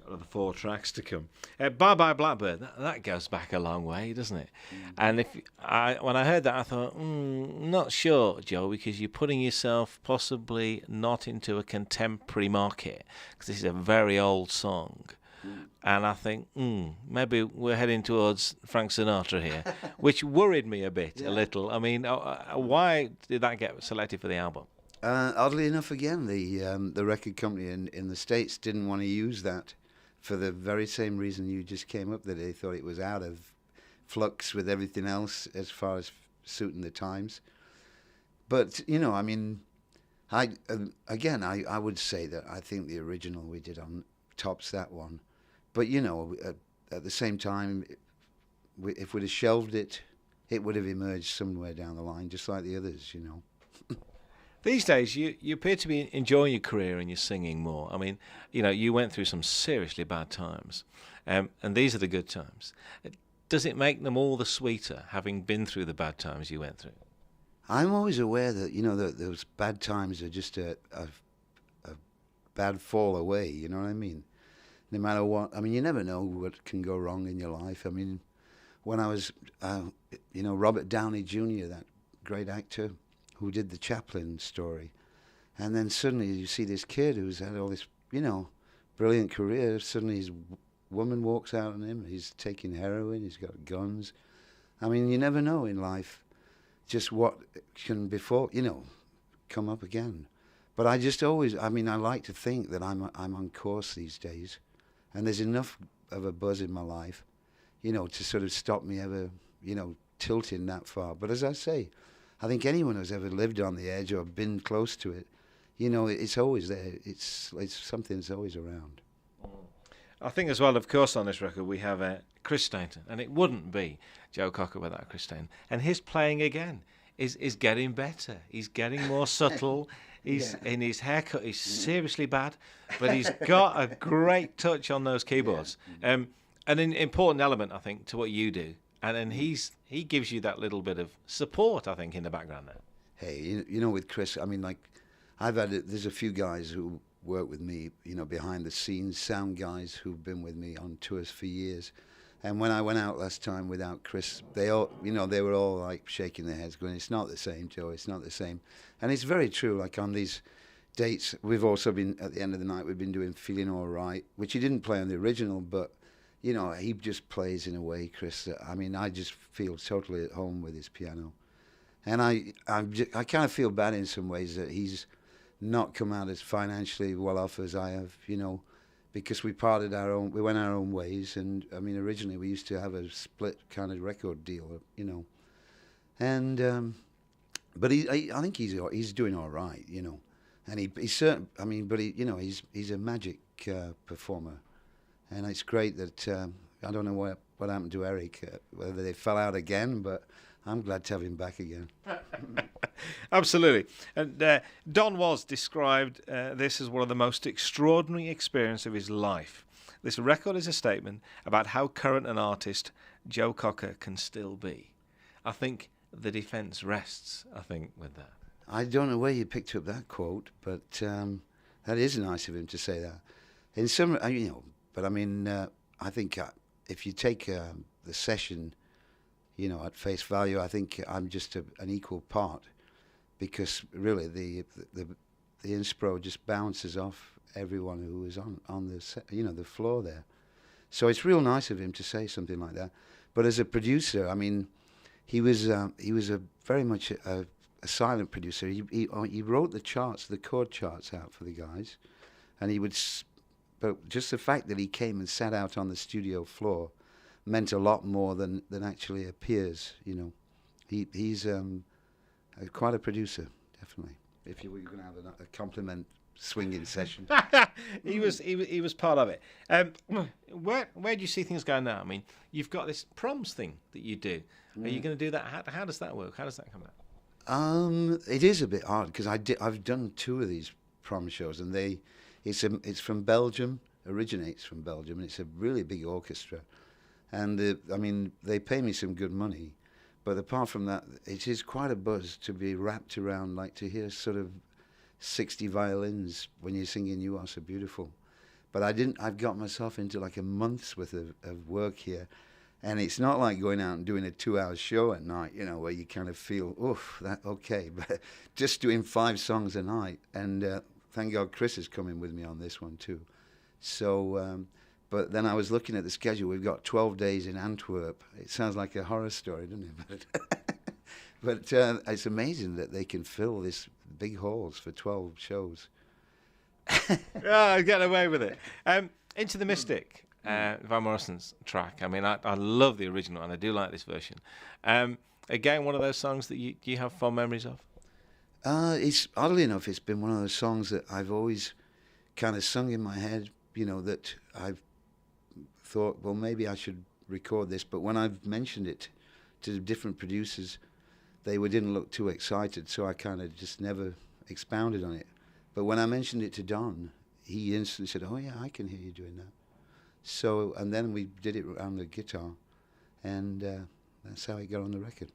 The 4 tracks to come. Bye Bye Blackbird, that goes back a long way, doesn't it? And when I heard that, I thought, not sure, Joe, because you're putting yourself possibly not into a contemporary market, because this is a very old song. And I think, maybe we're heading towards Frank Sinatra here, which worried me a little. I mean, why did that get selected for the album? Oddly enough, again, the record company in the States didn't want to use that, for the very same reason you just came up, that they thought it was out of flux with everything else as far as suiting the times. But, you know, I mean, I would say that I think the original we did on tops that one. But, you know, at the same time, if we'd have shelved it, it would have emerged somewhere down the line, just like the others, you know. These days, you appear to be enjoying your career and your singing more. I mean, you know, you went through some seriously bad times, and these are the good times. Does it make them all the sweeter, having been through the bad times you went through? I'm always aware that, you know, that those bad times are just a bad fall away, you know what I mean? No matter what, I mean, you never know what can go wrong in your life. I mean, when I was, you know, Robert Downey Jr., that great actor, who did the Chaplin story. And then suddenly you see this kid who's had all this, you know, brilliant career. Suddenly his woman walks out on him. He's taking heroin. He's got guns. I mean, you never know in life just what can come up again. But I just always, I mean, I like to think that I'm on course these days. And there's enough of a buzz in my life, you know, to sort of stop me ever, you know, tilting that far. But as I say, I think anyone who's ever lived on the edge or been close to it, you know, it's always there. It's something that's always around. I think as well, of course, on this record we have Chris Stainton, and it wouldn't be Joe Cocker without Chris Stainton. And his playing again is getting better. He's getting more subtle. In his haircut is seriously bad, but he's got a great touch on those keyboards. And an important element, I think, to what you do. And then he gives you that little bit of support, I think, in the background there. Hey, you know, with Chris, I mean, like, there's a few guys who work with me, you know, behind the scenes, sound guys who've been with me on tours for years. And when I went out last time without Chris, they all, you know, they were all like shaking their heads going, it's not the same, Joe, it's not the same. And it's very true, like on these dates, we've also been, at the end of the night, we've been doing Feeling All Right, which he didn't play on the original, but you know, he just plays in a way, Chris. I mean, I just feel totally at home with his piano, and I kind of feel bad in some ways that he's not come out as financially well off as I have, you know, because we went our own ways, and I mean, originally we used to have a split kind of record deal, you know, and but I think he's doing all right, you know, and he's certain. I mean, but he's a magic performer. And it's great that, I don't know what happened to Eric, whether they fell out again, but I'm glad to have him back again. Absolutely. And Don Was described this as one of the most extraordinary experiences of his life. This record is a statement about how current an artist Joe Cocker can still be. I think the defence rests, with that. I don't know where you picked up that quote, but that is nice of him to say that. In some, you know, but I mean, I think if you take the session, at face value, I think I'm just an equal part, because really the inspro just bounces off everyone who is on the floor there. So it's real nice of him to say something like that. But as a producer, I mean, he was a very much a silent producer. He wrote the charts, the chord charts out for the guys, and he would. But just the fact that he came and sat out on the studio floor meant a lot more than actually appears. He's quite a producer, definitely. If you were going to have a compliment swinging session, he was part of it. Where do you see things going now? I mean, you've got this proms thing that you do. Are you going to do that? How does that work? How does that come out? It is a bit hard because I've done 2 of these prom shows, and it's from Belgium, originates from Belgium, and it's a really big orchestra. And I mean, they pay me some good money, but apart from that, it is quite a buzz to be wrapped around, like to hear sort of 60 violins when you're singing "You Are So Beautiful." But I've got myself into like a month's worth of work here, and it's not like going out and doing a 2-hour show at night, where you kind of feel, oof, okay, but just doing 5 songs a night. And thank God Chris is coming with me on this one too. So, but then I was looking at the schedule. We've got 12 days in Antwerp. It sounds like a horror story, doesn't it? But it's amazing that they can fill this big halls for 12 shows. Get away with it. Into the Mystic, Van Morrison's track. I mean, I love the original, and I do like this version. Again, one of those songs that you have fond memories of? It's oddly enough, it's been one of those songs that I've always kind of sung in my head. That I've thought, well, maybe I should record this. But when I've mentioned it to different producers, they didn't look too excited, so I kind of just never expounded on it. But when I mentioned it to Don, he instantly said, "Oh yeah, I can hear you doing that." So, and then we did it on the guitar, and that's how it got on the record.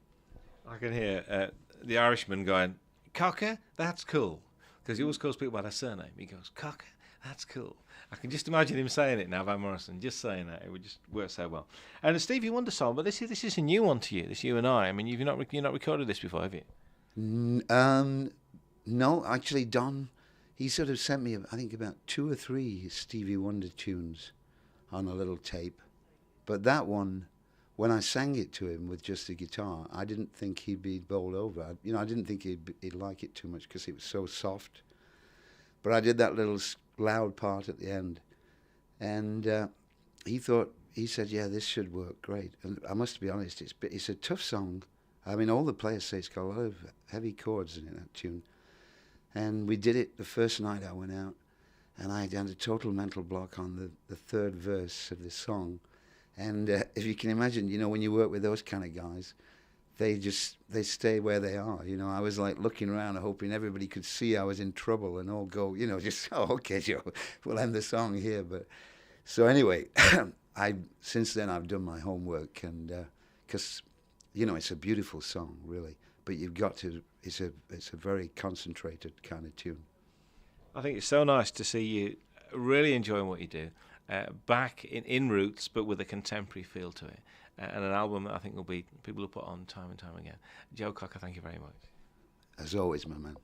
I can hear the Irishman going, "Cocker, that's cool," because he always calls people by their surname. He goes, "Cocker, that's cool." I can just imagine him saying it now, Van Morrison, just saying that. It would just work so well. And a Stevie Wonder song, but this is a new one to you, this You and I. I mean, you're not recorded this before, have you? No, actually, Don, he sort of sent me, I think, about 2 or 3 Stevie Wonder tunes on a little tape. But that one, when I sang it to him with just the guitar, I didn't think he'd be bowled over. I didn't think he'd like it too much because it was so soft. But I did that little loud part at the end, and he said, "Yeah, this should work great." And I must be honest, it's a tough song. I mean, all the players say it's got a lot of heavy chords in it, that tune. And we did it the first night I went out, and I had a total mental block on the 3rd verse of this song. And if you can imagine, when you work with those kind of guys, they stay where they are. I was like looking around and hoping everybody could see I was in trouble and all go, just, "Oh, okay, Joe, we'll end the song here." But so anyway, since then I've done my homework, and because it's a beautiful song, really, but you've got to. It's a very concentrated kind of tune. I think it's so nice to see you really enjoying what you do, back in roots, but with a contemporary feel to it. And an album that I think people will put on time and time again. Joe Cocker, thank you very much. As always, my man.